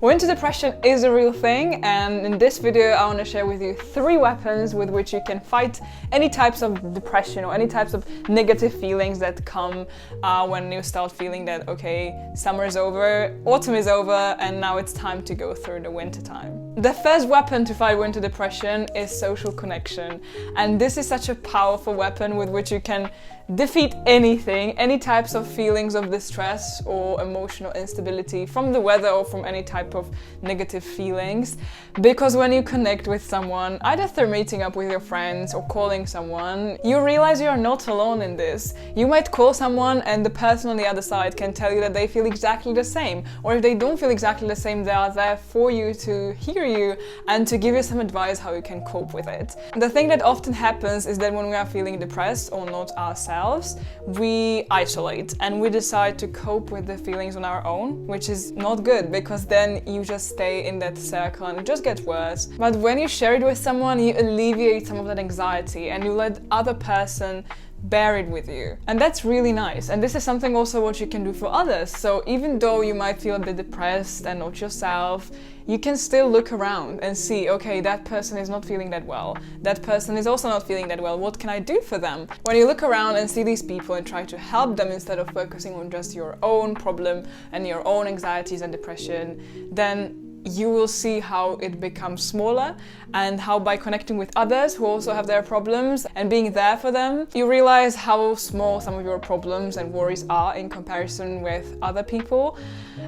Winter depression is a real thing, and in this video I want to share with you 3 weapons with which you can fight any types of depression or any types of negative feelings that come when you start feeling that, okay, summer is over, autumn is over, and now it's time to go through the winter time. The first weapon to fight winter depression is social connection, and this is such a powerful weapon with which you can defeat anything, any types of feelings of distress or emotional instability from the weather or from any type of negative feelings. Because when you connect with someone, either through meeting up with your friends or calling someone, you realize you are not alone in this. You might call someone and the person on the other side can tell you that they feel exactly the same, or if they don't feel exactly the same, they are there for you to hear you and to give you some advice how you can cope with it. The thing that often happens is that when we are feeling depressed or not ourselves, we isolate and we decide to cope with the feelings on our own, which is not good because then you just stay in that circle and it just gets worse. But when you share it with someone, you alleviate some of that anxiety and you let the other person bear it with you. And that's really nice. And this is something also what you can do for others. So even though you might feel a bit depressed and not yourself, you can still look around and see, okay, that person is not feeling that well. That person is also not feeling that well. What can I do for them? When you look around and see these people and try to help them instead of focusing on just your own problem and your own anxieties and depression, then you will see how it becomes smaller, and how by connecting with others who also have their problems and being there for them, you realize how small some of your problems and worries are in comparison with other people.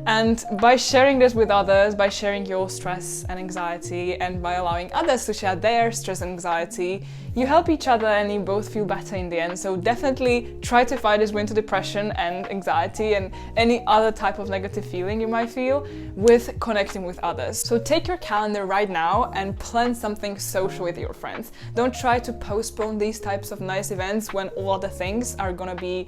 And by sharing this with others, by sharing your stress and anxiety, and by allowing others to share their stress and anxiety, you help each other and you both feel better in the end. So definitely try to fight this winter depression and anxiety and any other type of negative feeling you might feel with connecting with others. So take your calendar right now and plan something social with your friends. Don't try to postpone these types of nice events when all other things are gonna be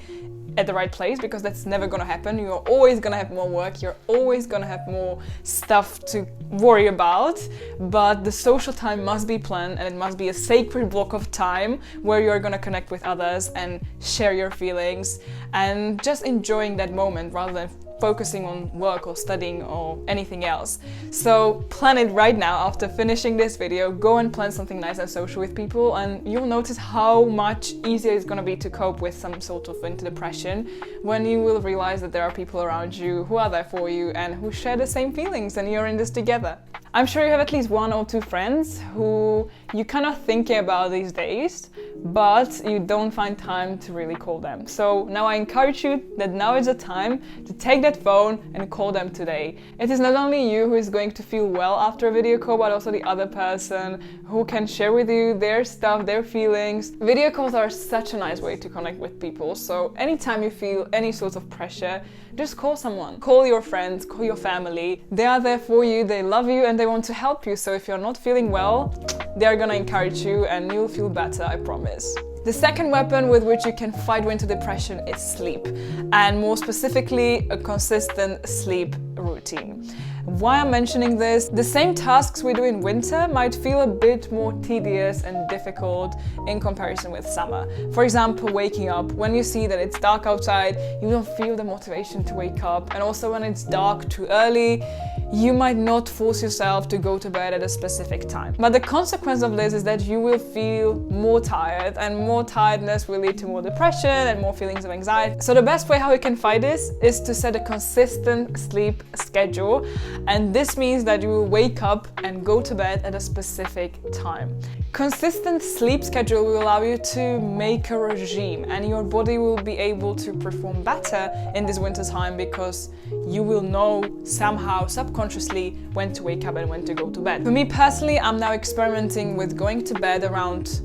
at the right place, because that's never gonna happen. You're always gonna have more work, you're always gonna have more stuff to worry about, but the social time must be planned and it must be a sacred block of time where you're gonna connect with others and share your feelings and just enjoying that moment rather than focusing on work or studying or anything else. So plan it right now. After finishing this video, go and plan something nice and social with people, and you'll notice how much easier it's gonna be to cope with some sort of winter depression when you will realize that there are people around you who are there for you and who share the same feelings and you're in this together. I'm sure you have at least 1 or 2 friends who you kind of thinking about these days, but you don't find time to really call them. So now I encourage you that now is the time to take that phone and call them today. It is not only you who is going to feel well after a video call, but also the other person who can share with you their stuff, their feelings. Video calls are such a nice way to connect with people. So anytime you feel any sort of pressure, just call someone. Call your friends, call your family. They are there for you, they love you, and they want to help you. So if you're not feeling well, they are gonna encourage you and you'll feel better, I promise. The second weapon with which you can fight winter depression is sleep, and more specifically, a consistent sleep routine. Why I'm mentioning this, the same tasks we do in winter might feel a bit more tedious and difficult in comparison with summer. For example, waking up. When you see that it's dark outside, you don't feel the motivation to wake up. And also when it's dark too early, you might not force yourself to go to bed at a specific time. But the consequence of this is that you will feel more tired, and more tiredness will lead to more depression and more feelings of anxiety. So the best way how you can fight this is to set a consistent sleep schedule. And this means that you will wake up and go to bed at a specific time. Consistent sleep schedule will allow you to make a regime, and your body will be able to perform better in this winter time because you will know somehow subconsciously when to wake up and when to go to bed. For me personally, I'm now experimenting with going to bed around,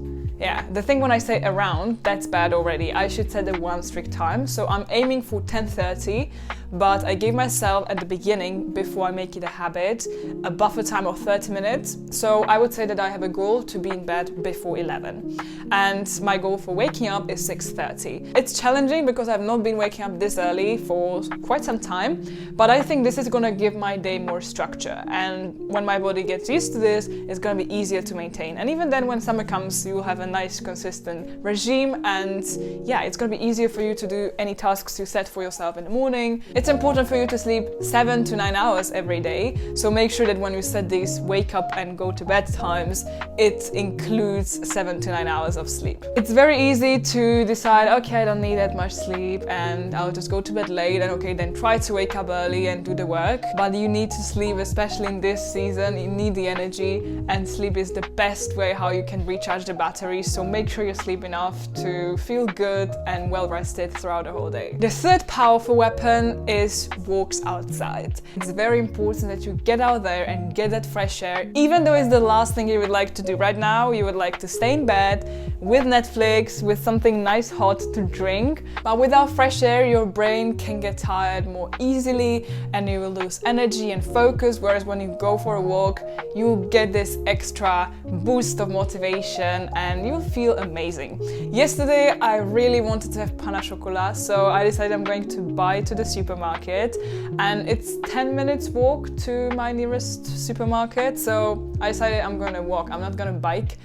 the thing when I say around, that's bad already. I should set the one strict time. So I'm aiming for 10:30, but I gave myself at the beginning, before I make it a habit, a buffer time of 30 minutes. So I would say that I have a goal to be in bed before 11. And my goal for waking up is 6:30. It's challenging because I've not been waking up this early for quite some time, but I think this is gonna give my day more structure. And when my body gets used to this, it's gonna be easier to maintain. And even then when summer comes, you will have a nice consistent regime, and yeah, it's gonna be easier for you to do any tasks you set for yourself in the morning. It's important for you to sleep 7 to 9 hours every day, so make sure that when you set these wake up and go to bed times, it includes 7 to 9 hours of sleep. It's very easy to decide, okay, I don't need that much sleep and I'll just go to bed late, and okay, then try to wake up early and do the work. But you need to sleep, especially in this season. You need the energy, and sleep is the best way how you can recharge the batteries. So make sure you sleep enough to feel good and well rested throughout the whole day. The third powerful weapon is walks outside. It's very important that you get out there and get that fresh air. Even though it's the last thing you would like to do right now, you would like to stay in bed with Netflix, with something nice hot to drink. But without fresh air, your brain can get tired more easily and you will lose energy and focus. Whereas when you go for a walk, you'll get this extra boost of motivation and you'll feel amazing. Yesterday, I really wanted to have pain au chocolat, so I decided I'm going to buy to the supermarket, and it's 10 minutes walk to my nearest supermarket. So I decided I'm going to walk. I'm not going to bike,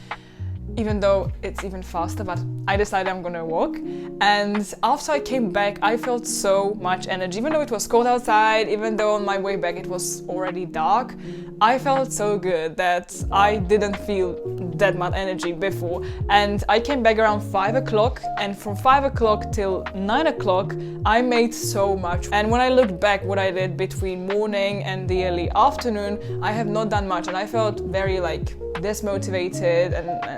even though it's even faster, but I decided I'm gonna walk. And after I came back, I felt so much energy. Even though it was cold outside, even though on my way back it was already dark, I felt so good that I didn't feel that much energy before. And I came back around 5 o'clock, and from 5 o'clock till 9 o'clock, I made so much. And when I looked back what I did between morning and the early afternoon, I have not done much, and I felt very like dismotivated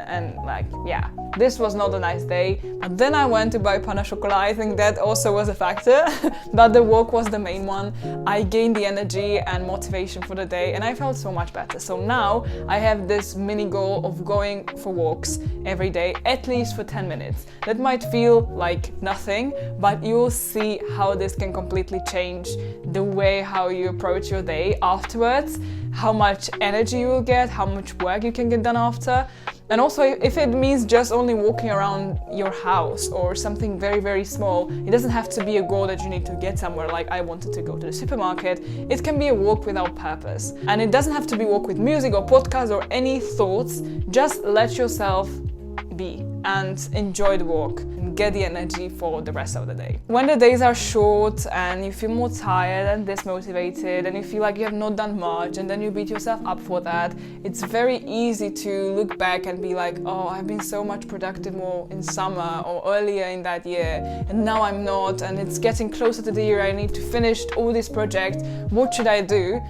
and like, yeah, this was not a nice day. But then I went to buy pain au chocolat. I think that also was a factor, but the walk was the main one. I gained the energy and motivation for the day, and I felt so much better. So now I have this mini goal of going for walks every day, at least for 10 minutes. That might feel like nothing, but you'll see how this can completely change the way how you approach your day afterwards, how much energy you will get, how much work you can get done after. And also, if it means just only walking around your house or something very, very small, it doesn't have to be a goal that you need to get somewhere, like I wanted to go to the supermarket. It can be a walk without purpose. And it doesn't have to be walk with music or podcast or any thoughts. Just let yourself be and enjoy the walk and get the energy for the rest of the day. When the days are short and you feel more tired and dismotivated and you feel like you have not done much and then you beat yourself up for that, it's very easy to look back and be like, oh, I've been so much productive more in summer or earlier in that year, and now I'm not, and it's getting closer to the year I need to finish all these projects. What should I do?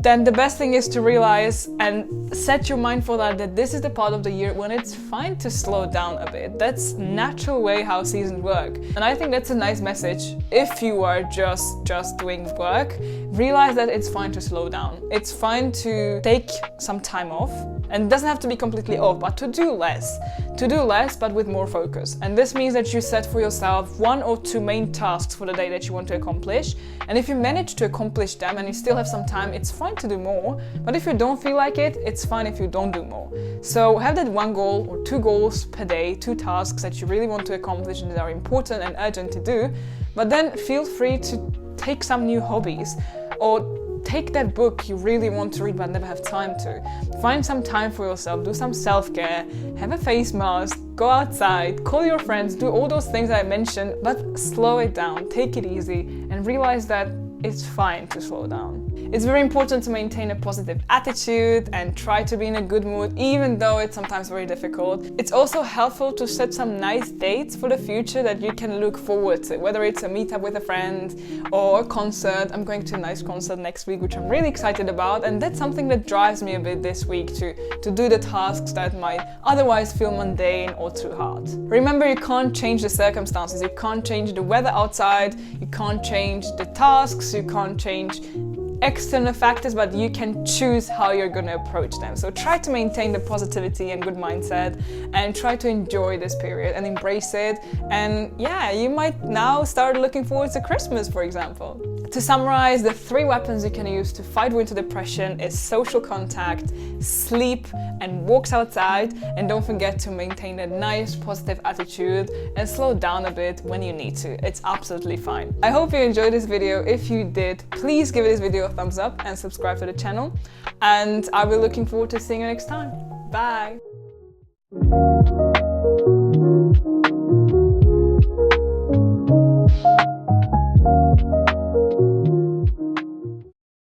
Then the best thing is to realize and set your mind for that this is the part of the year when it's fine to slow down a bit. That's natural way how seasons work. And I think that's a nice message. If you are just doing work, realize that it's fine to slow down. It's fine to take some time off, and it doesn't have to be completely off, but to do less. To do less, but with more focus. And this means that you set for yourself 1 or 2 main tasks for the day that you want to accomplish. And if you manage to accomplish them and you still have some time, it's fine to do more. But if you don't feel like it, it's fine if you don't do more. So have that 1 goal or 2 goals per day, 2 tasks that you really want to accomplish and that are important and urgent to do. But then feel free to take some new hobbies, or take that book you really want to read but never have time to. Find some time for yourself, do some self-care, have a face mask, go outside, call your friends, do all those things I mentioned, but slow it down, take it easy, and realize that it's fine to slow down. It's very important to maintain a positive attitude and try to be in a good mood, even though it's sometimes very difficult. It's also helpful to set some nice dates for the future that you can look forward to, whether it's a meetup with a friend or a concert. I'm going to a nice concert next week, which I'm really excited about, and that's something that drives me a bit this week to do the tasks that might otherwise feel mundane or too hard. Remember, you can't change the circumstances, you can't change the weather outside, you can't change the tasks, you can't change external factors, but you can choose how you're going to approach them. So try to maintain the positivity and good mindset and try to enjoy this period and embrace it. And yeah, you might now start looking forward to Christmas, for example. To summarize, the 3 weapons you can use to fight winter depression is social contact, sleep, and walks outside. And don't forget to maintain a nice positive attitude and slow down a bit when you need to. It's absolutely fine. I hope you enjoyed this video. If you did, please give this video a thumbs up and subscribe to the channel. And I'll be looking forward to seeing you next time. Bye!